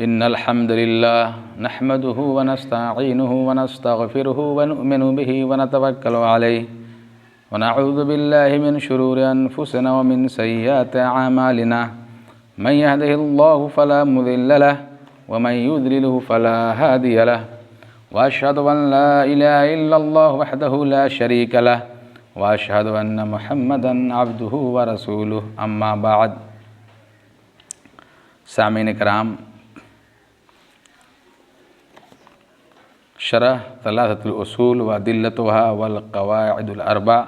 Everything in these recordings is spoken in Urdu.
إن الحمد لله نحمده ونستعينه ونستغفره ونؤمن به ونتوكل عليه ونعوذ بالله من شرور أنفسنا ومن سيئات أعمالنا من يهده الله فلا مضل له ومن يضلله فلا هادي له وأشهد أن لا إله إلا الله وحده لا شريك له وأشهد أن محمدا عبده ورسوله أما بعد. سامعین کرام، شرح ثلاثة الأصول وأدلتها والقواعد الأربع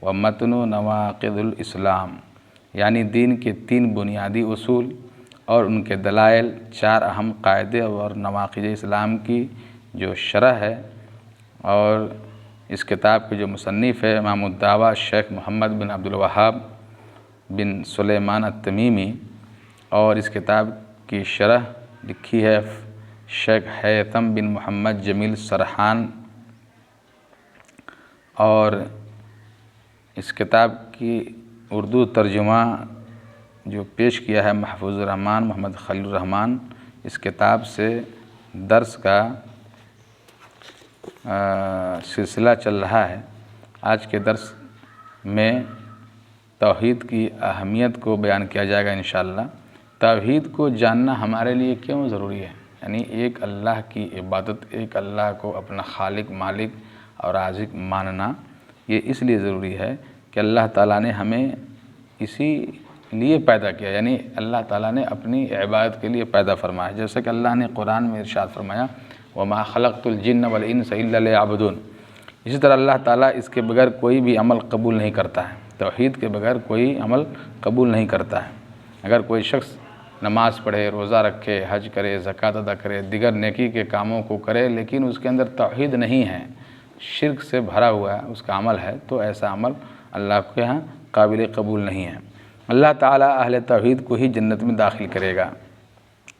ومتن نواقض الاسلام، یعنی دین کے 3 بنیادی اصول اور ان کے دلائل، 4 اہم قاعدے اور نواقض اسلام کی جو شرح ہے. اور اس کتاب کے جو مصنف ہے امام الدعوہ شیخ محمد بن عبد الوہاب بن سلیمان التمیمی، اور اس کتاب کی شرح لکھی ہے شیخ حیثم بن محمد جمیل سرحان. اور اس کتاب کی اردو ترجمہ جو پیش کیا ہے محفوظ الرحمان محمد خلیل الرحمان. اس کتاب سے درس کا سلسلہ چل رہا ہے. آج کے درس میں توحید کی اہمیت کو بیان کیا جائے گا انشاءاللہ. توحید کو جاننا ہمارے لیے کیوں ضروری ہے؟ یعنی ایک اللہ کی عبادت، ایک اللہ کو اپنا خالق، مالک اور رازق ماننا، یہ اس لیے ضروری ہے کہ اللہ تعالیٰ نے ہمیں اسی لیے پیدا کیا، یعنی اللہ تعالیٰ نے اپنی عبادت کے لیے پیدا فرمایا. جیسا کہ اللہ نے قرآن میں ارشاد فرمایا وَمَا خَلَقْتُ الْجِنَّ وَالْإِنسَ إِلَّا لِيَعْبُدُونَ. اسی طرح اللہ تعالیٰ اس کے بغیر کوئی بھی عمل قبول نہیں کرتا ہے. توحید کے بغیر کوئی عمل قبول نہیں کرتا ہے. اگر کوئی شخص نماز پڑھے، روزہ رکھے، حج کرے، زکوٰۃ ادا کرے، دیگر نیکی کے کاموں کو کرے، لیکن اس کے اندر توحید نہیں ہے، شرک سے بھرا ہوا ہے اس کا عمل ہے، تو ایسا عمل اللہ کے یہاں قابل قبول نہیں ہے. اللہ تعالیٰ اہل توحید کو ہی جنت میں داخل کرے گا.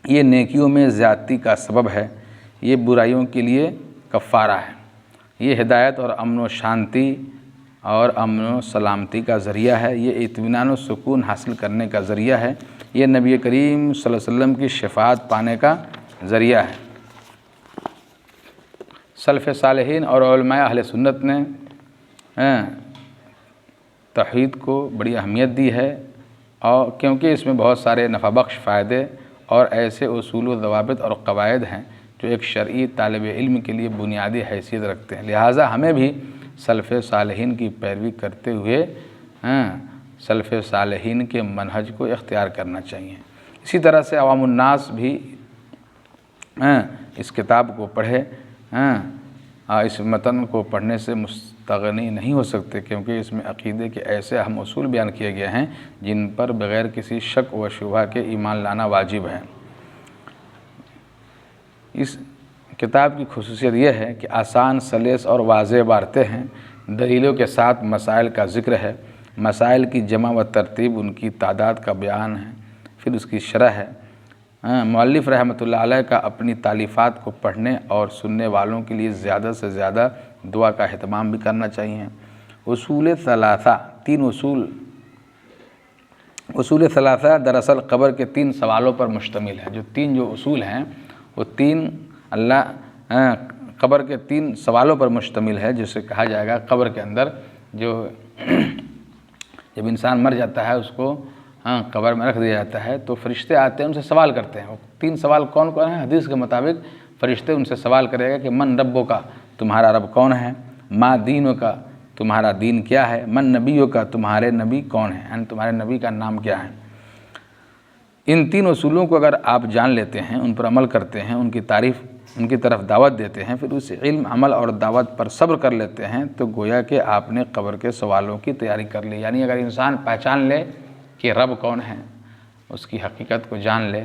یہ نیکیوں میں زیادتی کا سبب ہے، یہ برائیوں کے لیے کفارہ ہے، یہ ہدایت اور امن و شانتی اور امن و سلامتی کا ذریعہ ہے، یہ اطمینان و سکون حاصل کرنے کا ذریعہ ہے، یہ نبی کریم صلی اللہ علیہ وسلم کی شفاعت پانے کا ذریعہ ہے. سلف صالحین اور علماء اہل سنت نے توحید کو بڑی اہمیت دی ہے، اور کیونکہ اس میں بہت سارے نفع بخش فائدے اور ایسے اصول و ضوابط اور قواعد ہیں جو ایک شرعی طالب علم کے لیے بنیادی حیثیت رکھتے ہیں. لہٰذا ہمیں بھی سلف صالحین کی پیروی کرتے ہوئے سلف صالحین کے منہج کو اختیار کرنا چاہیے. اسی طرح سے عوام الناس بھی اس کتاب کو پڑھے، اس متن کو پڑھنے سے مستغنی نہیں ہو سکتے، کیونکہ اس میں عقیدے کے ایسے اہم اصول بیان کیے گئے ہیں جن پر بغیر کسی شک و شبہ کے ایمان لانا واجب ہے. اس کتاب کی خصوصیت یہ ہے کہ آسان، سلیس اور واضح عبارتیں ہیں، دلیلوں کے ساتھ مسائل کا ذکر ہے، مسائل کی جمع و ترتیب، ان کی تعداد کا بیان ہے، پھر اس کی شرح ہے. مؤلف رحمۃ اللہ علیہ کا اپنی تالیفات کو پڑھنے اور سننے والوں کے لیے زیادہ سے زیادہ دعا کا اہتمام بھی کرنا چاہیے. اصول ثلاثہ، 3 اصول ثلاثہ دراصل قبر کے 3 سوالوں پر مشتمل ہے. جو 3 اصول ہیں وہ 3 قبر کے 3 سوالوں پر مشتمل ہے، جسے کہا جائے گا قبر کے اندر جب انسان مر جاتا ہے اس کو قبر میں رکھ دیا جاتا ہے، تو فرشتے آتے ہیں، ان سے سوال کرتے ہیں. وہ 3 سوال کون کون ہیں؟ حدیث کے مطابق فرشتے ان سے سوال کرے گا کہ من ربو کا، تمہارا رب کون ہے؟ ما دینوں کا، تمہارا دین کیا ہے؟ من نبیوں کا، تمہارے نبی کون ہیں، یعنی تمہارے نبی کا نام کیا ہے. ان 3 اصولوں کو اگر آپ جان لیتے ہیں، ان پر عمل کرتے ہیں، ان کی طرف دعوت دیتے ہیں، پھر اس علم، عمل اور دعوت پر صبر کر لیتے ہیں، تو گویا کہ آپ نے قبر کے سوالوں کی تیاری کر لی. یعنی اگر انسان پہچان لے کہ رب کون ہے، اس کی حقیقت کو جان لے،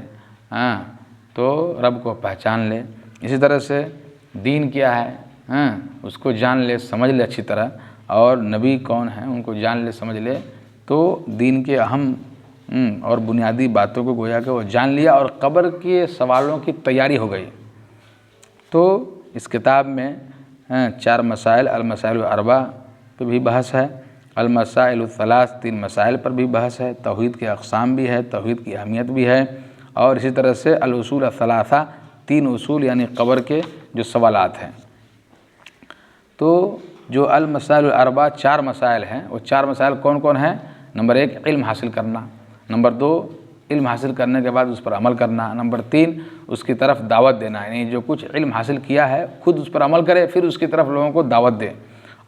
تو رب کو پہچان لے. اسی طرح سے دین کیا ہے، اس کو جان لے، سمجھ لے اچھی طرح، اور نبی کون ہیں ان کو جان لے، سمجھ لے، تو دین کے اہم اور بنیادی باتوں کو گویا کہ وہ جان لیا، اور قبر کے سوالوں کی تیاری ہو گئی. تو اس کتاب میں 4 مسائل، المسائل الاربع پہ بھی بحث ہے، المسائل الثلاث 3 مسائل پر بھی بحث ہے، توحید کے اقسام بھی ہے، توحید کی اہمیت بھی ہے، اور اسی طرح سے الاصول الثلاثہ 3 اصول یعنی قبر کے جو سوالات ہیں۔ تو جو المسائل الاربع 4 مسائل ہیں، وہ 4 مسائل کون کون ہیں؟ نمبر 1 علم حاصل کرنا، نمبر 2 علم حاصل کرنے کے بعد اس پر عمل کرنا، نمبر 3 اس کی طرف دعوت دینا، یعنی جو کچھ علم حاصل کیا ہے خود اس پر عمل کرے، پھر اس کی طرف لوگوں کو دعوت دے،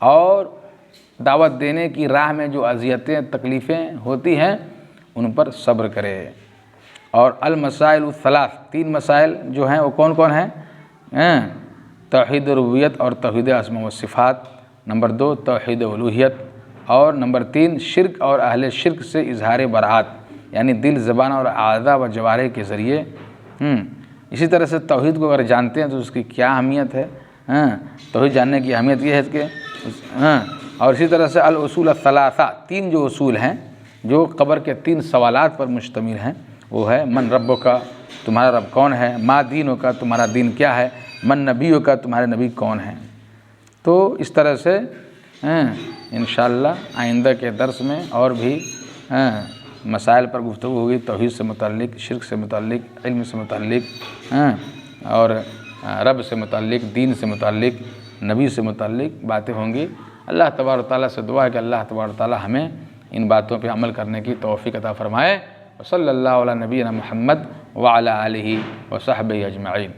اور دعوت دینے کی راہ میں جو اذیتیں تکلیفیں ہوتی ہیں ان پر صبر کرے۔ اور المسائل الثلاث 3 مسائل جو ہیں وہ کون کون ہیں؟ توحید ربوبیت اور توحید اسماء و صفات، نمبر 2 توحید الوہیت، اور نمبر 3 شرک اور اہل شرک سے اظہار براءت، یعنی دل، زبان اور اعضاء و جوارح کے ذریعے۔ اسی طرح سے توحید کو اگر جانتے ہیں تو اس کی کیا اہمیت ہے؟ توحید جاننے کی اہمیت یہ ہے کہ اور اسی طرح سے الاصول الثلاثہ 3 جو اصول ہیں جو قبر کے 3 سوالات پر مشتمل ہیں، وہ ہے من ربک، تمہارا رب کون ہے؟ ما دینک، تمہارا دین کیا ہے؟ من نبیک، تمہارے نبی کون ہیں؟ تو اس طرح سے انشاءاللہ آئندہ کے درس میں اور بھی مسائل پر گفتگو ہوگی، توحید سے متعلق، شرک سے متعلق، علم سے متعلق، اور رب سے متعلق، دین سے متعلق، نبی سے متعلق باتیں ہوں گی۔ اللہ تبارک و تعالیٰ سے دعا ہے کہ اللہ تبارک و تعالیٰ ہمیں ان باتوں پہ عمل کرنے کی توفیق عطا فرمائے۔ وصلی اللہ علی نبینا محمد وعلی آلہ وصحبہ اجمعین۔